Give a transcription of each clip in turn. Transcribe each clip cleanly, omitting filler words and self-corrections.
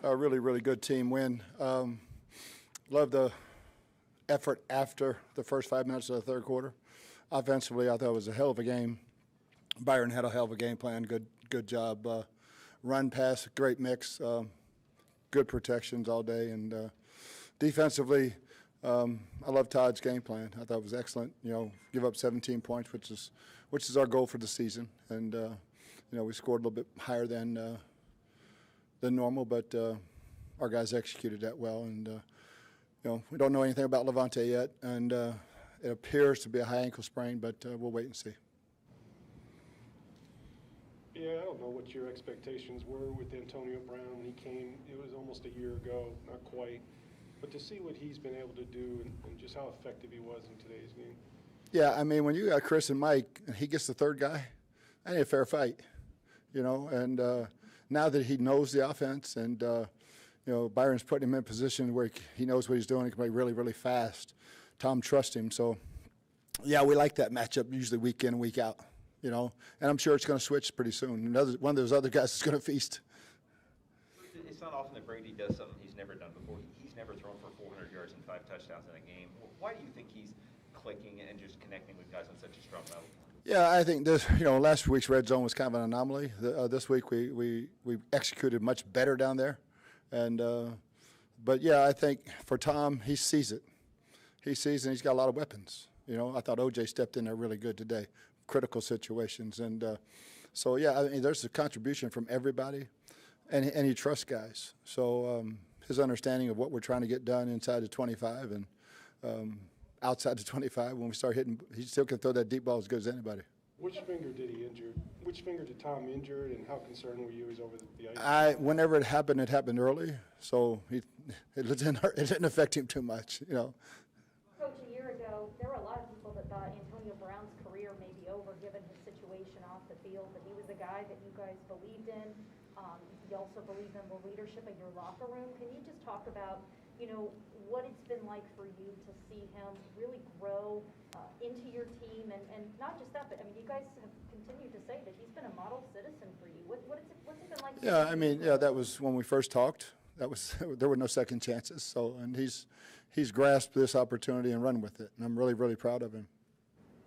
A really, really good team win. Love the effort after the first 5 minutes of the third quarter. Offensively, I thought it was a hell of a game. Byron had a hell of a game plan. Good job. Run, pass, great mix. Good protections all day. And defensively, I love Todd's game plan. I thought it was excellent. Give up 17 points, which is our goal for the season. And we scored a little bit higher than normal, but our guys executed that well. And we don't know anything about Levante yet, and it appears to be a high ankle sprain, but we'll wait and see. Yeah, I don't know what your expectations were with Antonio Brown when he came. It was almost a year ago, not quite. But to see what he's been able to do and just how effective he was in today's game. Yeah, I mean, when you got Chris and Mike, and he gets the third guy, that ain't a fair fight, And now that he knows the offense and, Byron's putting him in a position where he knows what he's doing. He can play really, really fast. Tom trusts him. So, yeah, we like that matchup usually week in, week out, And I'm sure it's going to switch pretty soon. One of those other guys is going to feast. It's not often that Brady does something he's never done before. He's never thrown for 400 yards and 5 touchdowns in a game. Why do you think he's clicking and just connecting with guys on such a strong level? Yeah, I think this, last week's red zone was kind of an anomaly. This week we executed much better down there. And, but yeah, I think for Tom, he sees it. He sees, and he's got a lot of weapons. I thought OJ stepped in there really good today, critical situations. And so, yeah, I mean, there's a contribution from everybody, and he trusts guys. So his understanding of what we're trying to get done inside the 25 and outside the 25, when we start hitting, he still can throw that deep ball as good as anybody. Which finger did he injure? Which finger did Tom injure, and how concerned were you? He's over the ice. Whenever it happened early, so it didn't affect him too much, Coach, a year ago, there were a lot of people that thought Antonio Brown's career may be over given his situation off the field, but he was a guy that you guys believed in. You also believed in the leadership of your locker room. Can you just talk about, what it's been like for you to see him really grow into your team, and not just that, but I mean, you guys have continued to say that he's been a model citizen for you. What's it been like? Yeah, I mean, yeah, that was when we first talked. There were no second chances. So, and he's grasped this opportunity and run with it, and I'm really, really proud of him.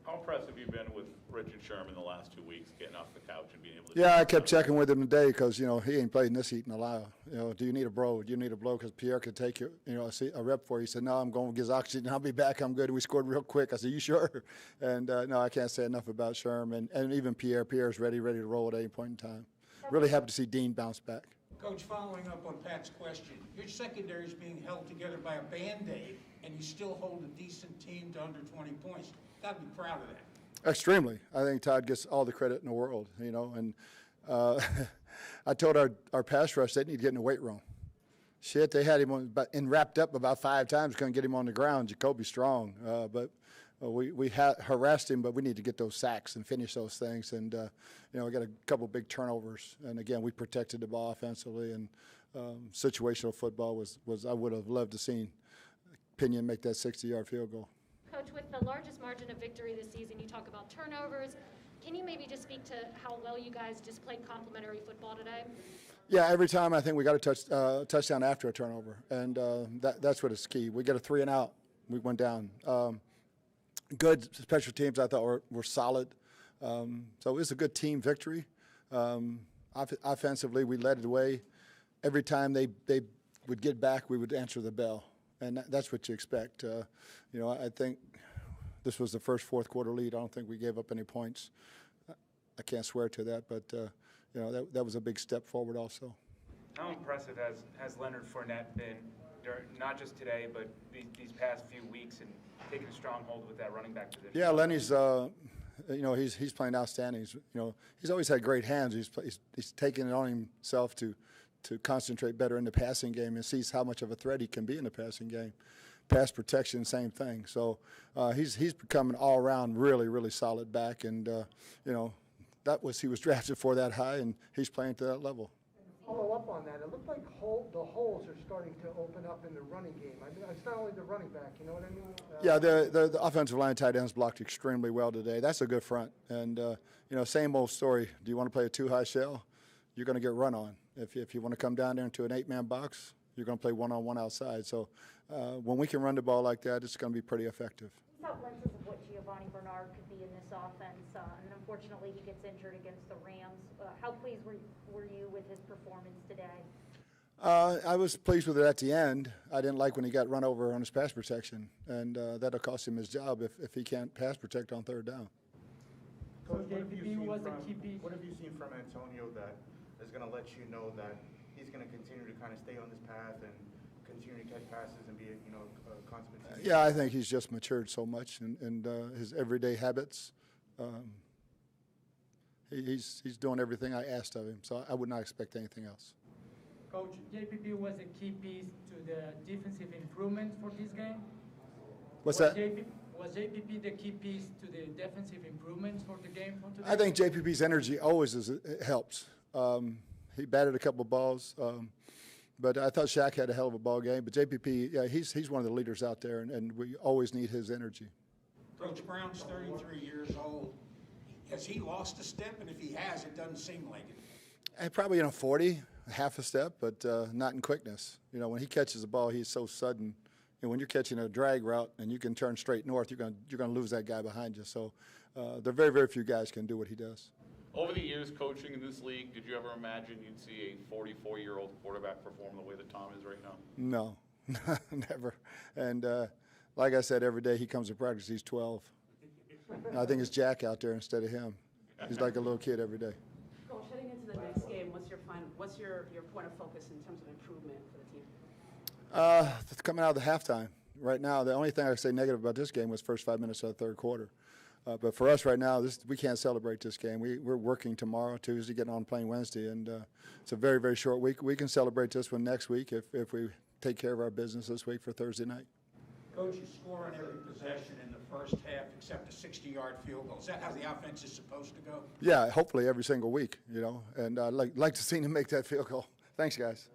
How impressed have you been with Richard Sherman the last 2 weeks, getting off the couch and being able to? Yeah, I kept checking with him today because he ain't played in this heat in a while. Do you need a bro? Do you need a blow? Because Pierre could take you, a rep for you. He said, no, I'm going to get oxygen. I'll be back. I'm good. And we scored real quick. I said, you sure? And no, I can't say enough about Sherman and even Pierre. Pierre's ready to roll at any point in time. Really happy to see Dean bounce back. Coach, following up on Pat's question, your secondary is being held together by a Band-Aid, and you still hold a decent team to under 20 points. Got to be proud of that. Extremely. I think Todd gets all the credit in the world, and I told our pass rush they need to get in the weight room. Shit, they had him wrapped up about 5 times, couldn't get him on the ground. Jacoby's strong, but we harassed him, but we need to get those sacks and finish those things. And, we got a couple big turnovers. And, again, we protected the ball offensively, and situational football was I would have loved to seen Pinion make that 60-yard field goal. Coach, with the largest margin of victory this season, you talk about turnovers. Can you maybe just speak to how well you guys just played complementary football today? Yeah, every time I think we got a touchdown after a turnover, and that's what is key. We get a 3 and out. We went down. Good special teams, I thought, were solid. So it was a good team victory. Offensively, we led it away. Every time they would get back, we would answer the bell. And that's what you expect. I think this was the first fourth quarter lead. I don't think we gave up any points. I can't swear to that, but that was a big step forward also. How impressive has Leonard Fournette been, not just today, but these past few weeks, and taking a strong hold with that running back position? Yeah, Lenny's he's playing outstanding. He's always had great hands. He's taking it on himself to concentrate better in the passing game and sees how much of a threat he can be in the passing game. Pass protection, same thing. So he's become an all-around really, really solid back, and he was drafted for that high, and he's playing to that level. Follow up on that. It looked like the holes are starting to open up in the running game. It's not only the running back, you know what I mean? Yeah, the offensive line tight ends blocked extremely well today. That's a good front. And, same old story. Do you want to play a too-high shell? You're going to get run on. If you want to come down there into an 8-man box, you're going to play one-on-one outside. So when we can run the ball like that, it's going to be pretty effective. We saw glimpses of what Giovanni Bernard could be in this offense, and unfortunately he gets injured against the Rams. How pleased were you with his performance today? I was pleased with it at the end. I didn't like when he got run over on his pass protection, and that'll cost him his job if he can't pass protect on third down. Coach, what have you seen from Antonio that is going to let you know that he's going to continue to kind of stay on this path and continue to catch passes and be a consummate team? Yeah, I think he's just matured so much in his everyday habits. He's doing everything I asked of him, so I would not expect anything else. Coach, JPP was a key piece to the defensive improvement for this game. What's that? Was JPP the key piece to the defensive improvements for the game for today? I think JPP's energy always helps. He batted a couple of balls, but I thought Shaq had a hell of a ball game. But JPP, yeah, he's one of the leaders out there, and we always need his energy. Coach Brown's 33 years old. Has he lost a step? And if he has, it doesn't seem like it. And probably 40, half a step, but not in quickness. When he catches the ball, he's so sudden. And when you're catching a drag route and you can turn straight north, you're going to lose that guy behind you. So there are very, very few guys can do what he does. Over the years coaching in this league, did you ever imagine you'd see a 44-year-old quarterback perform the way that Tom is right now? No, never. And like I said, every day he comes to practice, he's 12. I think it's Jack out there instead of him. He's like a little kid every day. Coach, heading into the next game, what's your point of focus in terms of improvement for the team? Coming out of the halftime. Right now, the only thing I say negative about this game was first 5 minutes of the third quarter. But for us right now, we can't celebrate this game. We're working tomorrow, Tuesday, getting on playing Wednesday, and it's a very, very short week. We can celebrate this one next week if we take care of our business this week for Thursday night. Coach, you score on every possession in the first half except a 60-yard field goal. Is that how the offense is supposed to go? Yeah, hopefully every single week, and I'd like to see him make that field goal. Thanks, guys.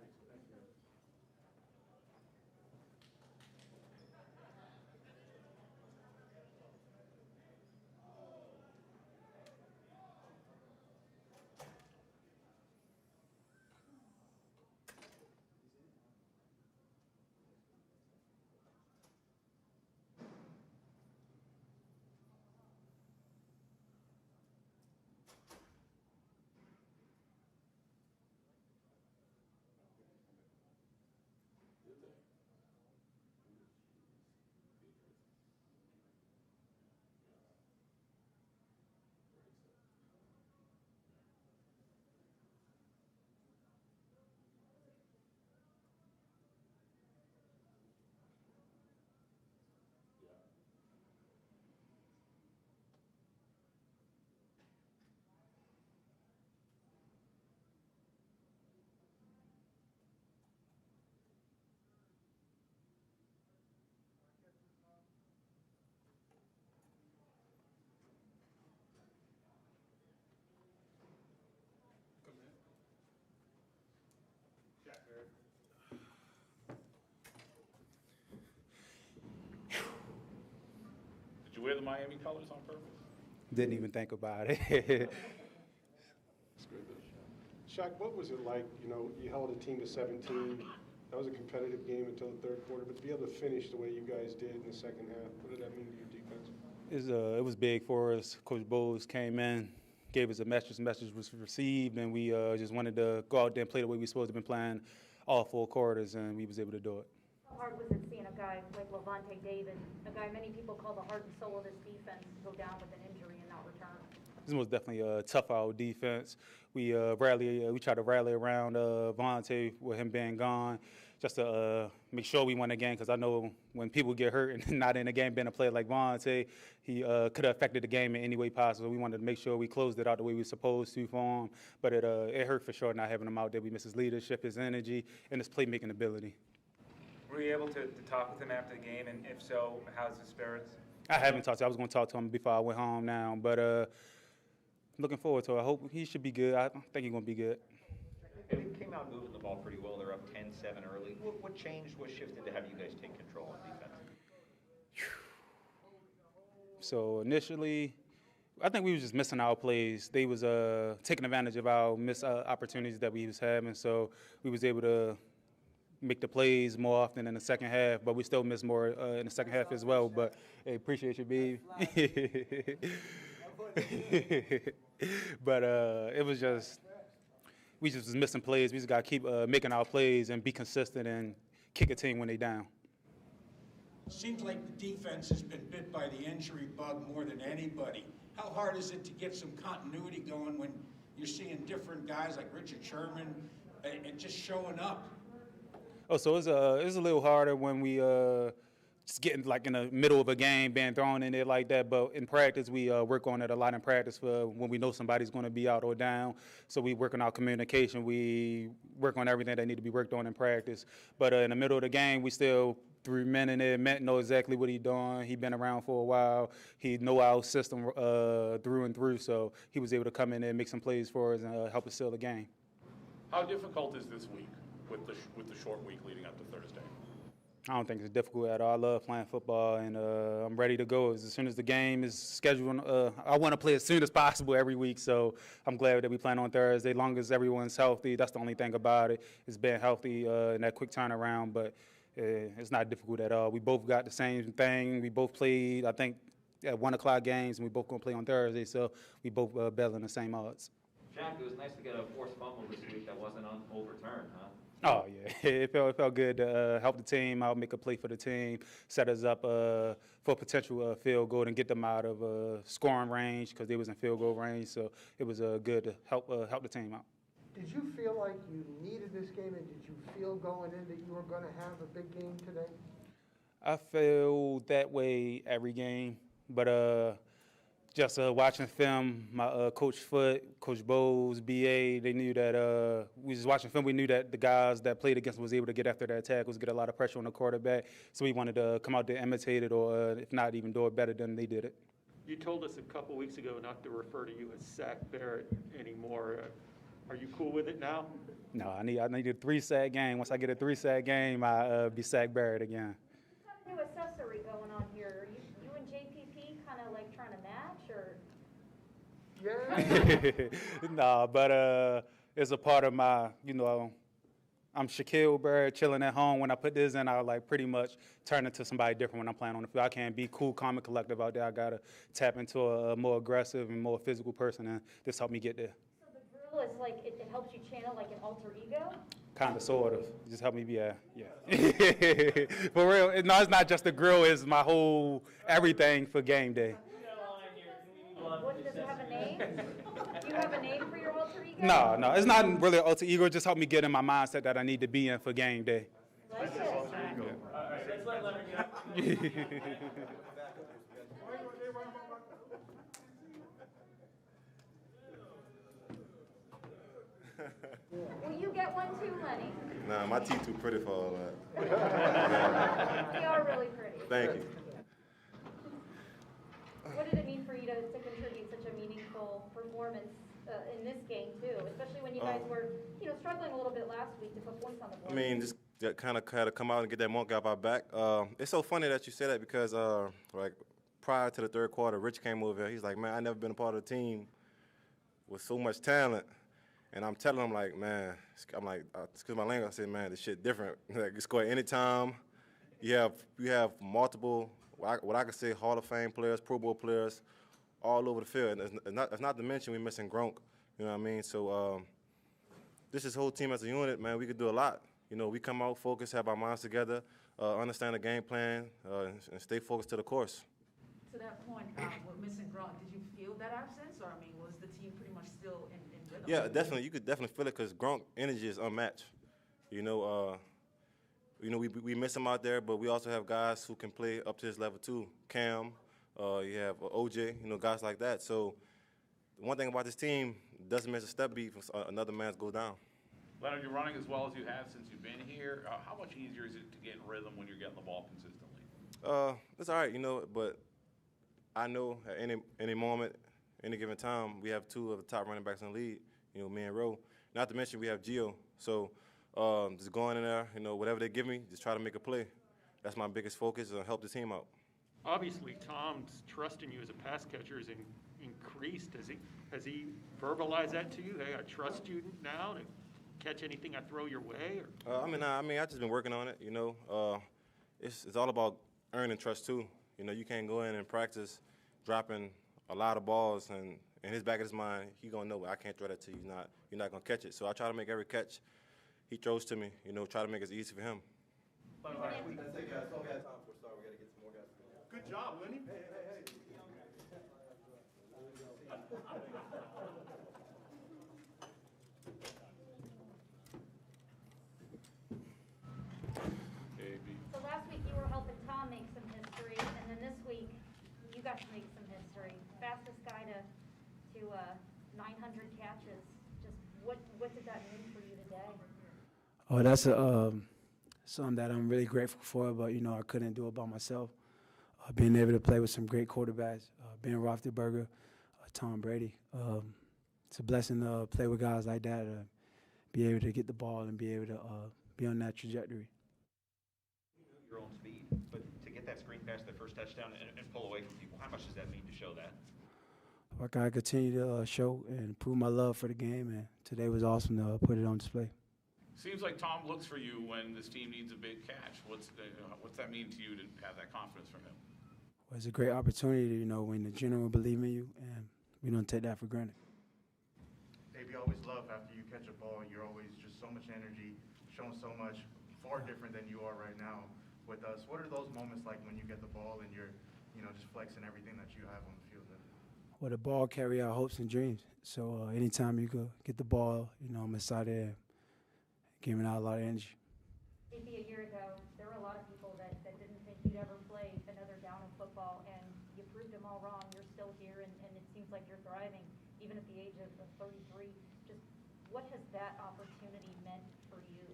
Did you wear the Miami colors on purpose? Didn't even think about it. Shaq, what was it like? You held a team to 17. That was a competitive game until the third quarter, but to be able to finish the way you guys did in the second half, what did that mean to your defense? It was big for us. Coach Bowles came in, gave us a message. The message was received, and we just wanted to go out there and play the way we supposed to have been playing all 4 quarters, and we was able to do it. How hard was it seeing a guy like Levante David, a guy many people call the heart and soul of this defense, go down with an injury and not return? This was definitely a tough out defense. We tried to rally around Vontae with him being gone, just to make sure we won the game. Because I know when people get hurt and not in the game, being a player like Vontae, he could have affected the game in any way possible. We wanted to make sure we closed it out the way we were supposed to for him. But it hurt for sure not having him out there. We missed his leadership, his energy, and his playmaking ability. Were you able to talk with him after the game, and if so, how's his spirits? I haven't talked to him. I was going to talk to him before I went home now, but looking forward to it. I hope he should be good. I think he's going to be good. They came out moving the ball pretty well. They're up 10-7 early. What changed, what shifted to have you guys take control on defense? So initially, I think we was just missing our plays. They was taking advantage of our missed opportunities that we was having, so we was able to make the plays more often in the second half, but we still missed more in the second half as well. But hey, appreciate you, B. But it was just, we just was missing plays. We just got to keep making our plays and be consistent and kick a team when they down. Seems like the defense has been bit by the injury bug more than anybody. How hard is it to get some continuity going when you're seeing different guys like Richard Sherman and just showing up? Oh, so it's a little harder when we just getting like in the middle of a game, being thrown in there like that. But in practice, we work on it a lot in practice for when we know somebody's going to be out or down. So we work on our communication. We work on everything that need to be worked on in practice. But in the middle of the game, we still threw men in there. Matt know exactly what he's doing. He been around for a while. He know our system through and through. So he was able to come in there and make some plays for us and help us seal the game. How difficult is this week with the short week leading up to Thursday? I don't think it's difficult at all. I love playing football, and I'm ready to go as soon as the game is scheduled. I want to play as soon as possible every week, so I'm glad that we plan on Thursday. As long as everyone's healthy, that's the only thing about it, is being healthy in that quick turnaround, but it's not difficult at all. We both got the same thing. We both played, I think, at 1 o'clock games, and we both going to play on Thursday, so we both battling the same odds. Jack, it was nice to get a forced fumble this week that wasn't overturned, huh? Oh, yeah. It felt good to help the team out, make a play for the team, set us up for a potential field goal and get them out of scoring range because they was in field goal range. So it was good to help the team out. Did you feel like you needed this game, and did you feel going in that you were going to have a big game today? I feel that way every game, but just watching film, my Coach Foote, Coach Bowles, BA, they knew that we was watching film. We knew that the guys that played against was able to get after their tackles, get a lot of pressure on the quarterback. So we wanted to come out there, imitate it, or if not, even do it better than they did it. You told us a couple weeks ago not to refer to you as Sack Barrett anymore. Are you cool with it now? No, I need a 3-sack game. Once I get a 3-sack game, I'll be Sack Barrett again. What's got a new accessory going on here? Are you and JPP kind of like trying to match, or? Yeah. No, but it's a part of my, I'm Shaquille Barrett, chilling at home. When I put this in, I like pretty much turn into somebody different when I'm playing on the field. I can't be cool, calm, and collective out there. I got to tap into a more aggressive and more physical person, and this helped me get there. So the grill is like, it helps you channel like an alter ego? Kind of, sort of. It just helped me be, yeah. For real, no, it's not just the grill. It's my whole everything for game day. What, does it have a name? Do you have a name for your alter ego? No, it's not really an alter ego. It just helped me get in my mindset that I need to be in for game day. Like it. All right, let's let Leonard get Will you get one too, Lenny? Nah, my teeth too pretty for all that. They are really pretty. Thank you. What did it mean for you to contribute such a meaningful performance in this game too, especially when you guys were, struggling a little bit last week to put points on the board? I mean, just kind of had to come out and get that monkey off our back. It's so funny that you say that because, like, prior to the third quarter, Rich came over here. He's like, man, I never been a part of a team with so much talent. And I'm telling him, like, man, I'm like, excuse my language, I said, man, this shit different. Like, you score anytime. You have multiple, what I could say, Hall of Fame players, Pro Bowl players, all over the field. And it's not to mention we're missing Gronk, you know what I mean? So this whole team as a unit, man, we could do a lot. We come out, focus, have our minds together, understand the game plan, and stay focused to the course. To that point, with missing Gronk, did you feel that absence, or was the team pretty much still in rhythm? Yeah, definitely. You could definitely feel it because Gronk energy is unmatched. We miss him out there, but we also have guys who can play up to his level too. Cam, you have OJ, guys like that. So the one thing about this team, doesn't miss a step beat if another man goes down. Leonard, you're running as well as you have since you've been here. How much easier is it to get in rhythm when you're getting the ball consistently? It's all right, but I know at any moment, any given time, we have two of the top running backs in the league, me and Rowe. Not to mention we have Gio. So just going in there, whatever they give me, just try to make a play. That's my biggest focus, and help the team out. Obviously, Tom's trusting you as a pass catcher, and increased. Has he verbalized that to you? Hey, I trust you now to catch anything I throw your way? Or? I just been working on it. You know, it's all about earning trust too. You know, you can't go in and practice dropping a lot of balls, and in his back of his mind, he gonna know I can't throw that to you. You're not gonna catch it. So I try to make every catch he throws to me. You know, try to make it easy for him. That's it, guys. So we got time for a start. We got to get some more guys. Good job, Lenny. Hey. So last week you were helping Tom make some history, and then this week you got to make some history. Fastest guy to 900 catches. Just what did that mean for you today? Oh, that's something that I'm really grateful for, but, you know, I couldn't do it by myself. Being able to play with some great quarterbacks, Ben Roethlisberger, Tom Brady. It's a blessing to play with guys like that, be able to get the ball and be able to be on that trajectory. Your own speed, but to get that screen pass, the first touchdown, and pull away from people, how much does that mean to show that? I gotta continue to show and prove my love for the game, and today was awesome to put it on display. Seems like Tom looks for you when this team needs a big catch. What's that mean to you to have that confidence from him? Well, it's a great opportunity, you know, when the general believe in you, and we don't take that for granted. Dave, you always love after you catch a ball. You're always just so much energy, showing so much, far different than you are right now with us. What are those moments like when you get the ball and you're, you know, just flexing everything that you have on the field? Well, the ball carry our hopes and dreams. So anytime you go get the ball, you know, I'm excited and giving out a lot of energy. Maybe a year ago, there were a lot of people that didn't think you'd ever play another down in football, and you proved them all wrong. You're still here, and it seems like you're thriving, even at the age of 33. Just what has that opportunity meant for you?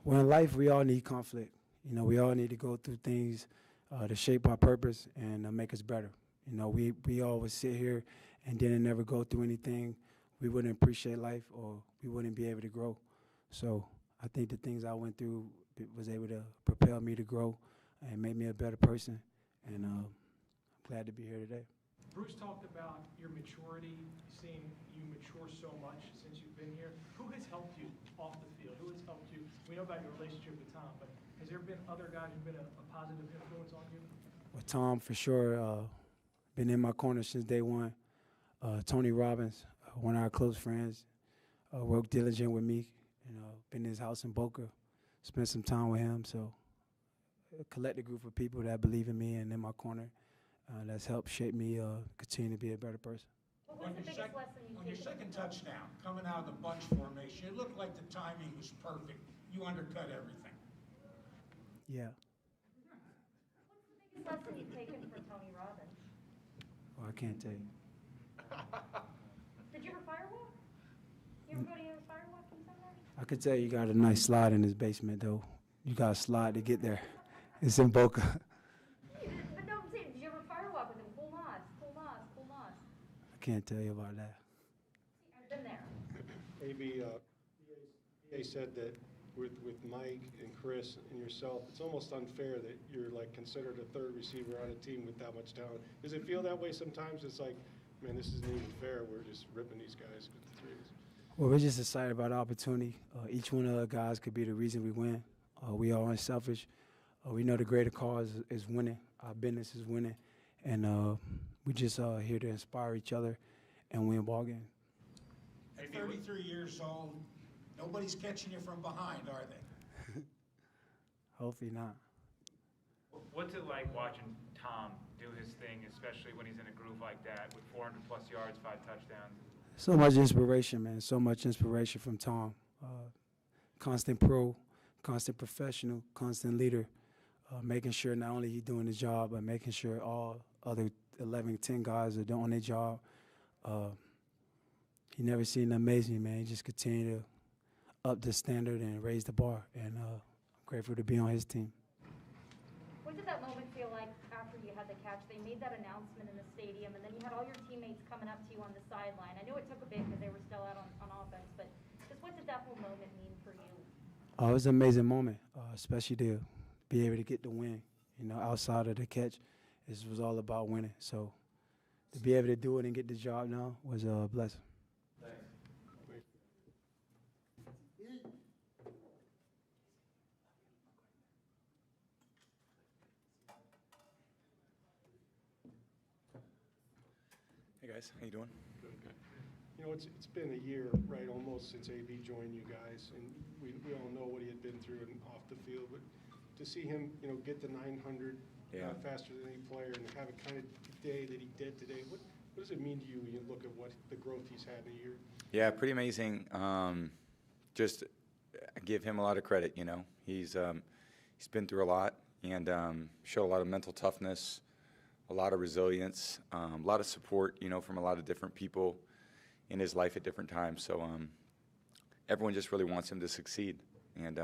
Well, in life, we all need conflict. You know, we all need to go through things to shape our purpose and make us better. You know, we always sit here and didn't never go through anything. We wouldn't appreciate life, or we wouldn't be able to grow. So I think the things I went through was able to propel me to grow and make me a better person. And I'm glad to be here today. Bruce talked about your maturity, seeing you mature so much since you've been here. Who has helped you off the field? Who has helped you? We know about your relationship with Tom, but has there been other guys who've been a positive influence on you? Well, Tom, for sure, been in my corner since day one. Tony Robbins, one of our close friends, worked diligent with me. You know, been in his house in Boca, spent some time with him. So a collective group of people that believe in me and in my corner that's helped shape me continue to be a better person. What was the biggest lesson you On your second touchdown, coming out of the bunch formation, it looked like the timing was perfect. You undercut everything. Yeah. What's the biggest lesson you've taken from Tony Robbins? Well, I can't tell you. Did you ever firewalk? You ever go to your firewalking somewhere? I could tell you got a nice slide in his basement, though. You got to slide to get there. It's in Boca. But no, I'm saying, did you ever firewalk with him? Cool Moss, cool Moss, cool Moss. I can't tell you about that. I've been there. Maybe BA said that with Mike and Chris and yourself, it's almost unfair that you're like considered a third receiver on a team with that much talent. Does it feel that way sometimes? It's like, man, this isn't even fair. We're just ripping these guys with the threes. Well, we're just excited about the opportunity. Each one of the guys could be the reason we win. We are unselfish. We know the greater cause is winning. Our business is winning. And we just here to inspire each other and win ball games. At 33 years old, nobody's catching you from behind, are they? Hopefully not. What's it like watching Tom do his thing, especially when he's in a groove like that with 400-plus yards, 5 touchdowns? So much inspiration, man. So much inspiration from Tom. Constant pro, constant professional, constant leader. Making sure not only he's doing his job, but making sure all other 11, 10 guys are doing their job. He never seen amazing, man. He just continued to up the standard and raise the bar. And I'm grateful to be on his team. What did that moment feel like after you had the catch? They made that announcement in the stadium, and then you had all your teammates coming up to you on the sideline. I know it took a bit because they were still out on offense, but just what did that whole moment mean for you? It was an amazing moment, especially to be able to get the win. You know, outside of the catch, this was all about winning. So to be able to do it and get the job done was a blessing. Hey guys, how you doing? You know, it's been a year, right, almost since AB joined you guys, and we all know what he had been through and off the field, but to see him, you know, get the 900 faster than any player and have a kind of day that he did today, what does it mean to you when you look at what the growth he's had in a year? Yeah, pretty amazing. Just give him a lot of credit, you know. He's been through a lot and showed a lot of mental toughness, a lot of resilience, a lot of support, you know, from a lot of different people in his life at different times. So everyone just really wants him to succeed. And,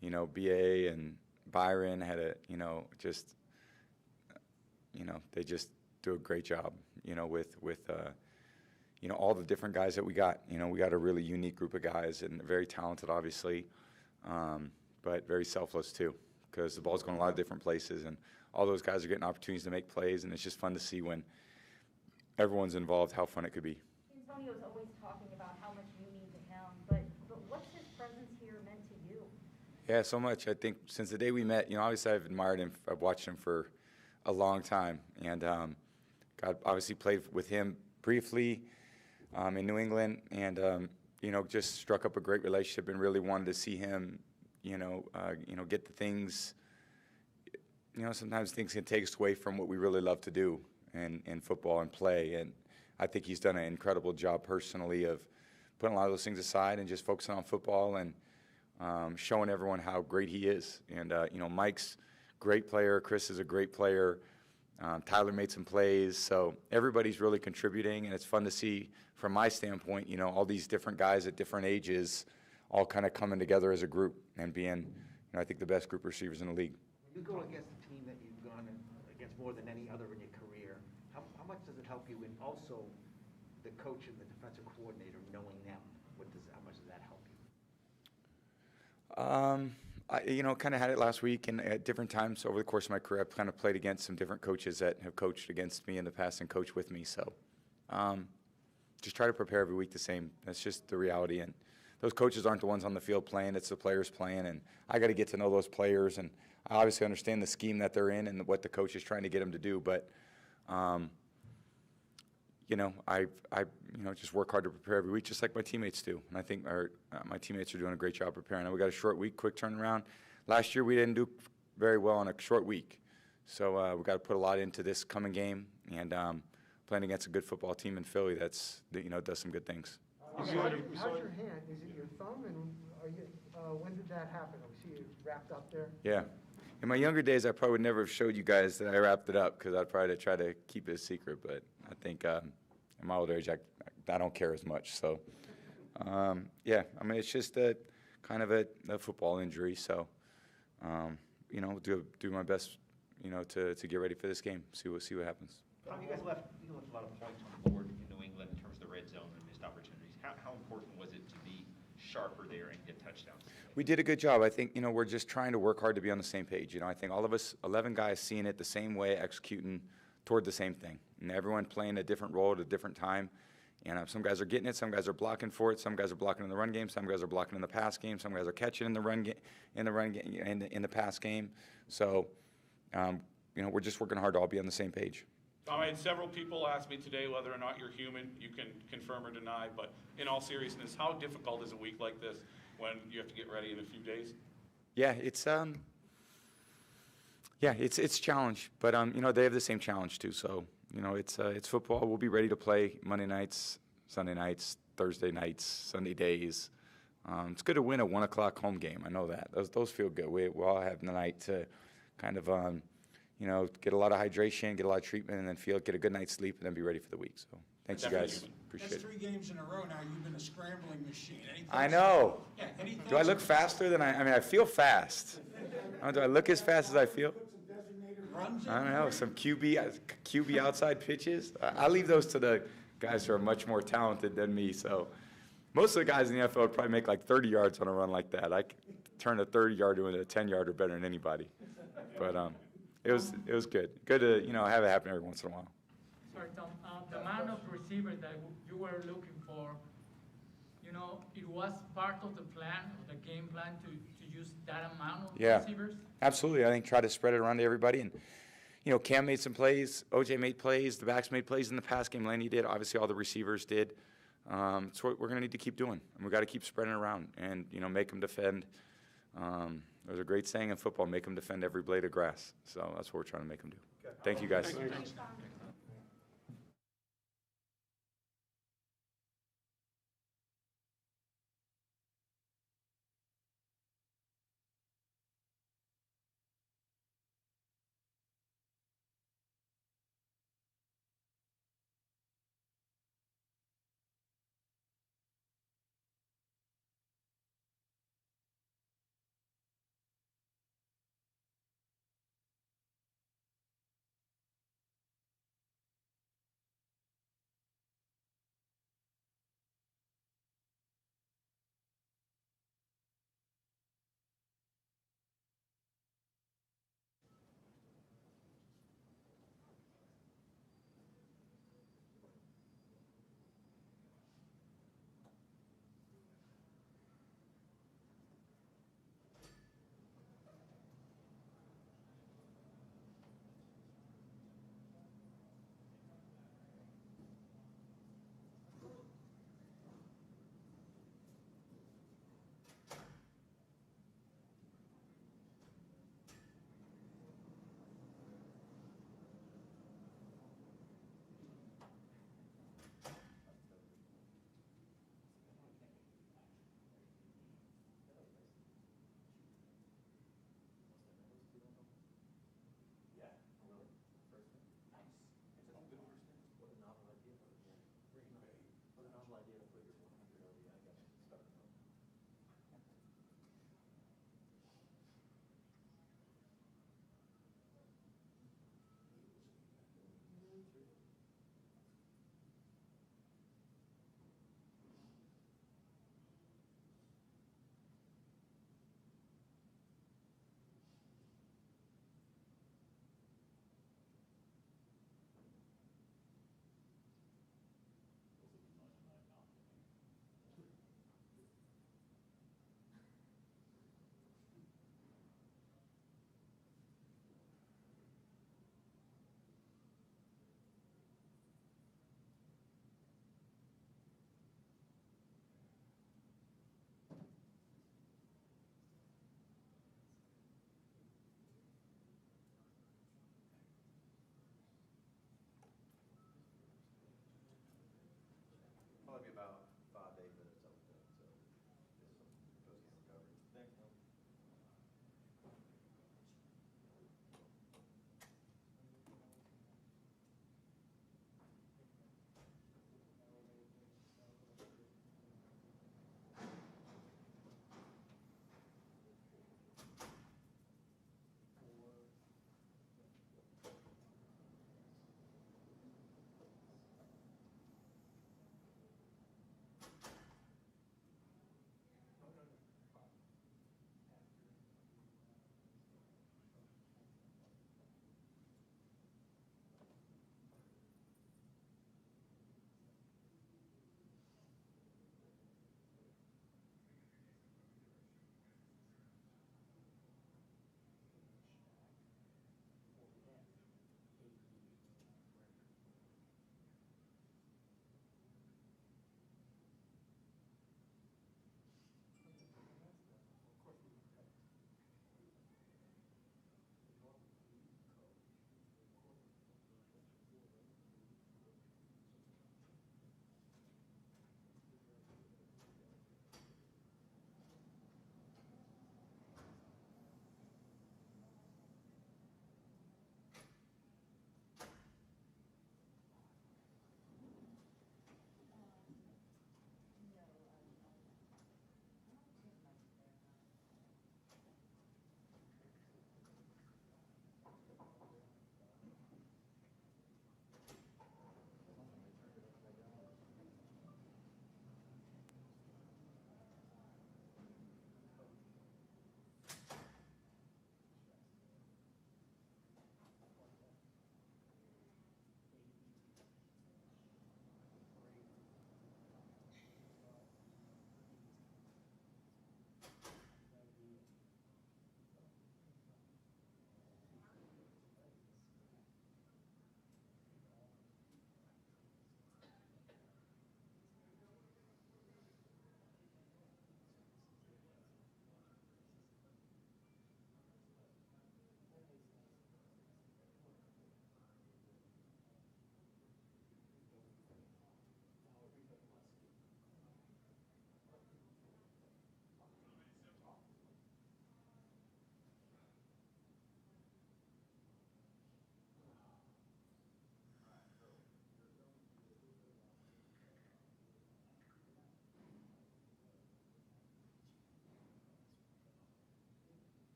you know, BA and Byron had a, you know, just, you know, they just do a great job, you know, with you know, all the different guys that we got. You know, we got a really unique group of guys and very talented, obviously, but very selfless too, because the ball's going a lot of different places, and all those guys are getting opportunities to make plays, and it's just fun to see when everyone's involved how fun it could be. Antonio's always talking about how much you mean to him, but what's his presence here meant to you? Yeah, so much. I think since the day we met, you know, obviously I've admired him. I've watched him for a long time, and God obviously played with him briefly in New England, and you know, just struck up a great relationship, and really wanted to see him, you know, get the things. You know, sometimes things can take us away from what we really love to do in football and play, and I think he's done an incredible job personally of putting a lot of those things aside and just focusing on football and showing everyone how great he is. And you know, Mike's a great player, Chris is a great player, Tyler made some plays, so everybody's really contributing, and it's fun to see from my standpoint, you know, all these different guys at different ages all kind of coming together as a group and being, you know, I think the best group of receivers in the league. You go against a team that you've gone against more than any other in your career. How much does it help you, and also the coach and the defensive coordinator knowing them? How much does that help you? I, you know, kind of had it last week, and at different times over the course of my career, I've kind of played against some different coaches that have coached against me in the past and coached with me. So just try to prepare every week the same. That's just the reality. And those coaches aren't the ones on the field playing. It's the players playing. And I got to get to know those players. And I obviously understand the scheme that they're in and what the coach is trying to get them to do. But, you know, I you know, just work hard to prepare every week, just like my teammates do. And I think my teammates are doing a great job preparing. We got a short week, quick turnaround. Last year we didn't do very well on a short week. So we got to put a lot into this coming game, and playing against a good football team in Philly that's, you know, does some good things. How's your hand? Is it your thumb? And when did that happen? I see it wrapped up there. Yeah. In my younger days, I probably would never have showed you guys that I wrapped it up, because I'd probably try to keep it a secret. But I think in my old age, I don't care as much. So, yeah, I mean, it's just kind of a football injury. So, you know, do my best, you know, to get ready for this game. See what happens. You guys left a lot of points on the board in New England in terms of the red zone and missed opportunities. How important was it to be sharper there and get touchdowns? We did a good job. I think, you know, we're just trying to work hard to be on the same page. You know, I think all of us, 11 guys, seeing it the same way, executing toward the same thing. And everyone playing a different role at a different time. And some guys are getting it, some guys are blocking for it, some guys are blocking in the run game, some guys are blocking in the pass game, some guys are catching in the run game, in the pass game. So, you know, we're just working hard to all be on the same page. I had several people ask me today whether or not you're human. You can confirm or deny, but in all seriousness, how difficult is a week like this when you have to get ready in a few days? Yeah, it's a challenge, but you know, they have the same challenge too. So, you know, it's football. We'll be ready to play Monday nights, Sunday nights, Thursday nights, Sunday days. It's good to win a 1 o'clock home game. I know that. Those feel good. We all have the night to kind of you know, get a lot of hydration, get a lot of treatment, and then get a good night's sleep, and then be ready for the week. So thanks, you guys. Appreciate it. That's 3 games in a row now. You've been a scrambling machine. I know. Do I look faster than I mean, I feel fast. Do I look as fast as I feel? I don't know. Some QB outside pitches. I leave those to the guys who are much more talented than me. So most of the guys in the NFL would probably make like 30 yards on a run like that. I could turn a 30-yarder into a 10-yarder better than anybody. But it was good. Good to, you know, have it happen every once in a while. Sorry, Sorry, Tom. The amount of receivers that you were looking for, you know, it was part of the plan, of the game plan to use that amount of receivers? Absolutely. I think try to spread it around to everybody. And, you know, Cam made some plays, OJ made plays, the backs made plays in the pass game. Lenny did. Obviously, all the receivers did. It's what we're going to need to keep doing. And we've got to keep spreading it around and, you know, make them defend. There's a great saying in football, make them defend every blade of grass. So that's what we're trying to make them do. Thank you, guys. Thanks.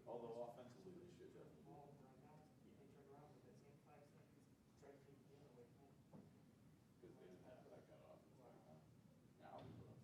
Although offensively they should have. Because they didn't have that kind of offense back then. Now we will.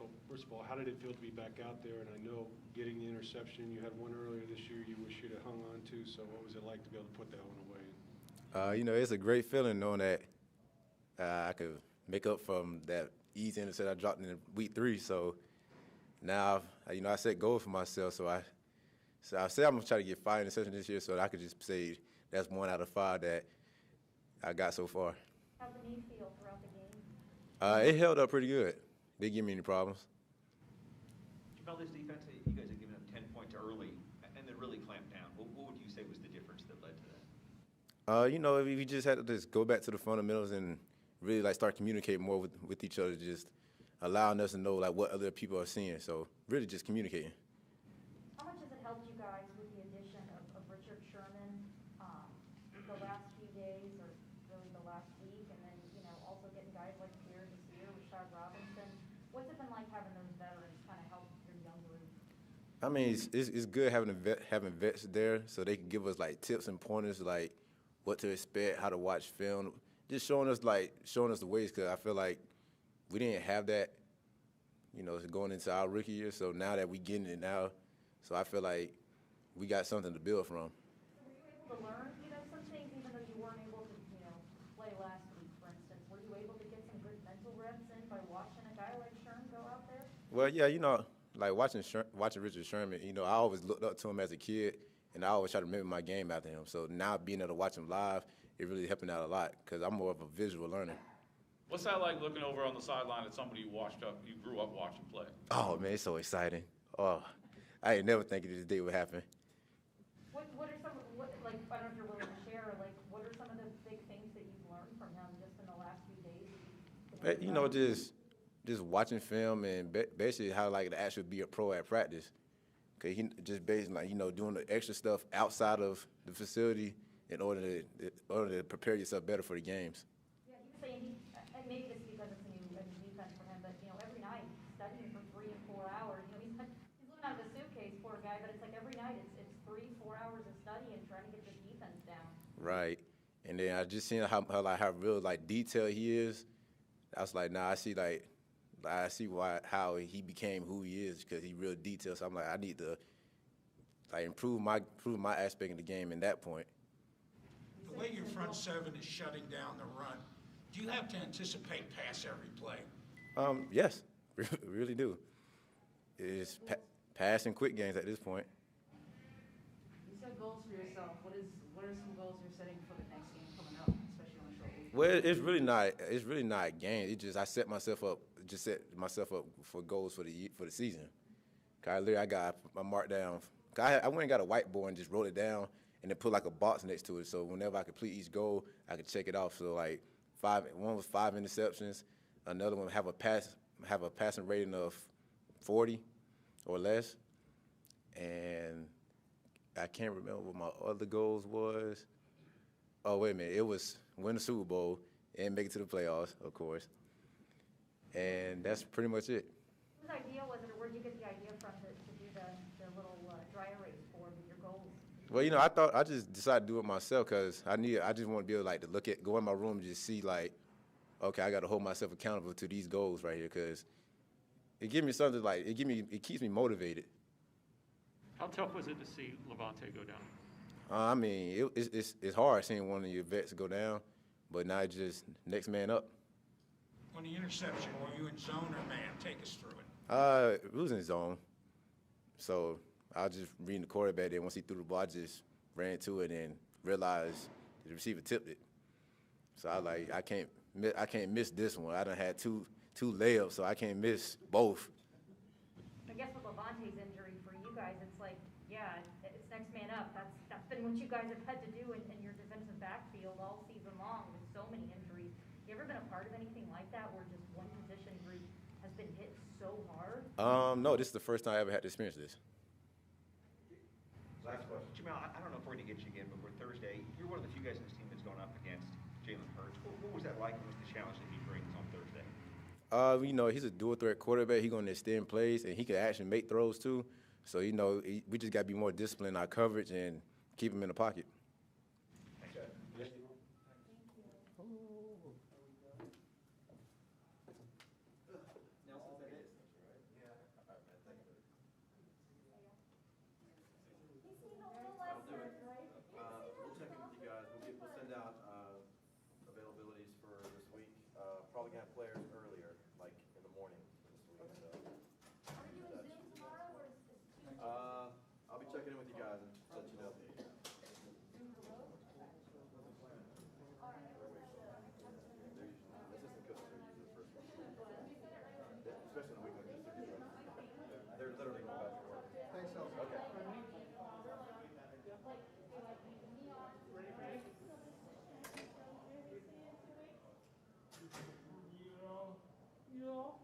Well, first of all, how did it feel to be back out there? And I know getting the interception, you had one earlier this year you wish you'd have hung on to. So what was it like to be able to put that one away? You know, it's a great feeling knowing that I could make up from that easy interception I dropped in week 3. So now, you know, I set goals for myself. So I said I'm going to try to get 5 interceptions this year so that I could just say that's 1 out of 5 that I got so far. How'd the knee feel throughout the game? It held up pretty good. Didn't give me any problems. Jamel, this defense, you guys have given them 10 points early and then really clamped down. What would you say was the difference that led to that? You know, we just had to just go back to the fundamentals and really like start communicating more with each other, just allowing us to know like what other people are seeing. So really just communicating. How much has it helped you guys with the addition of Richard Sherman the last few days or really the last week, and then, you know, also getting guys like Pierre Desir, Robbins? What's it been like having those veterans kind of help your young group? I mean, it's good having vets there so they can give us like tips and pointers like what to expect, how to watch film, just showing us the ways, because I feel like we didn't have that, you know, going into our rookie year. So now that we getting it now, so I feel like we got something to build from. So were you able to learn, you know, some things even though you weren't able to, you know, play last week, for instance? Were you able to get some good mental reps in by watching a guy like Sherman go out there? Well, yeah, you know, like watching Richard Sherman, you know, I always looked up to him as a kid, and I always try to mimic my game after him. So now being able to watch him live, it really helping out a lot because I'm more of a visual learner. What's that like looking over on the sideline at somebody you grew up watching play? Oh, man, it's so exciting. Oh, I ain't never thinking this day would happen. What are some, like, I don't know if you're willing to share, like, what are some of the big things that you've learned from him just in the last few days? You know, just watching film and basically how like to actually be a pro at practice. Cause he just basically like, you know, doing the extra stuff outside of the facility in order to prepare yourself better for the games. Yeah, he was saying and maybe this is because it's a new defense for him, but you know, every night studying for 3 and 4 hours. You know, he's living out of a suitcase, poor guy, but it's like every night it's 3-4 hours of study and trying to get the defense down. Right, and then I just seen how real like detailed he is. I was like, nah, I see how he became who he is because he real detailed. So I'm like, I need to like improve my aspect of the game in that point. The way your front seven is shutting down the run, do you have to anticipate pass every play? Yes, really do. It's pass and quick games at this point. You set goals for yourself. What are some goals you're setting for the next game coming up, especially on a short week? Well, it's really not games. It just I set myself up for goals for the season. I got my mark down. I went and got a whiteboard and just wrote it down and then put like a box next to it. So whenever I complete each goal, I could check it off. So like one was 5 interceptions, another one have a passing rating of 40 or less, and I can't remember what my other goals was. Oh wait a minute, it was win the Super Bowl and make it to the playoffs, of course, and that's pretty much it. Whose idea was it, or where did you get the idea from to do the little dry erase board with your goals? Well, you know, I just decided to do it myself because I just want to be able like to go in my room and just see like, okay, I got to hold myself accountable to these goals right here because it gives me something like it keeps me motivated. How tough was it to see Levante go down? I mean, it's hard seeing one of your vets go down, but now it's just next man up. On the interception, were you in zone or man? Take us through it. It was in zone, so I was just reading the quarterback. Then once he threw the ball, I just ran to it and realized the receiver tipped it. So I was like, I can't miss this one. I done had two layups, so I can't miss both. I guess with Levante's injury for you guys, it's like, yeah, it's next man up. That's been what you guys have had to do in your defensive backfield all season long with so many injuries. You ever been a part of anything like that where just one position group has been hit so hard? No, this is the first time I ever had to experience this. Last question. Jamel, I don't know if we're going to get you again, but for Thursday, you're one of the few guys in this team that's going up against Jalen Hurts. What was that like? What was the challenge that he brings on Thursday? You know, he's a dual threat quarterback. He's going to extend plays, and he can actually make throws too. So, you know, we just got to be more disciplined in our coverage and keep him in the pocket. Thanks, Ed. They're literally no better work. Thanks, Elsa. Okay. You know,